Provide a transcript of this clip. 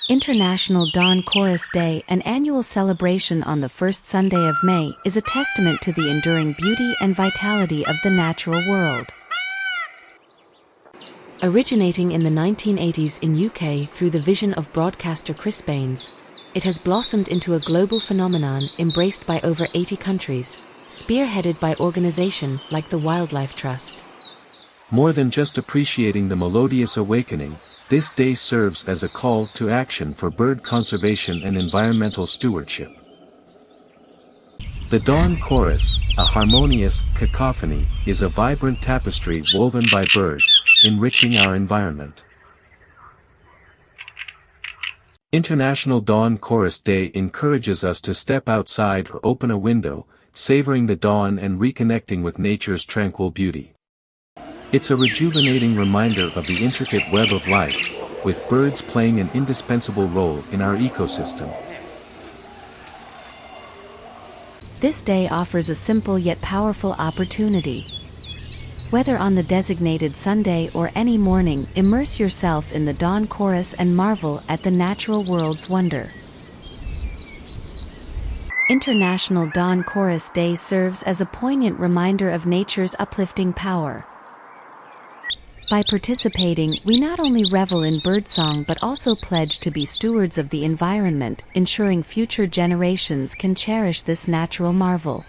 International Dawn Chorus Day, an annual celebration on the first Sunday of May, is a testament to the enduring beauty and vitality of the natural world. Originating in the 1980s in UK through the vision of broadcaster Chris Baines, it has blossomed into a global phenomenon embraced by over 80 countries, spearheaded by organizations like the Wildlife Trust. More than just appreciating the melodious awakening, this day serves as a call to action for bird conservation and environmental stewardship. The Dawn Chorus, a harmonious cacophony, is a vibrant tapestry woven by birds, enriching our environment. International Dawn Chorus Day encourages us to step outside or open a window, savoring the dawn and reconnecting with nature's tranquil beauty. It's a rejuvenating reminder of the intricate web of life, with birds playing an indispensable role in our ecosystem. This day offers a simple yet powerful opportunity. Whether on the designated Sunday or any morning, immerse yourself in the dawn chorus and marvel at the natural world's wonder. International Dawn Chorus Day serves as a poignant reminder of nature's uplifting power. By participating, we not only revel in birdsong but also pledge to be stewards of the environment, ensuring future generations can cherish this natural marvel.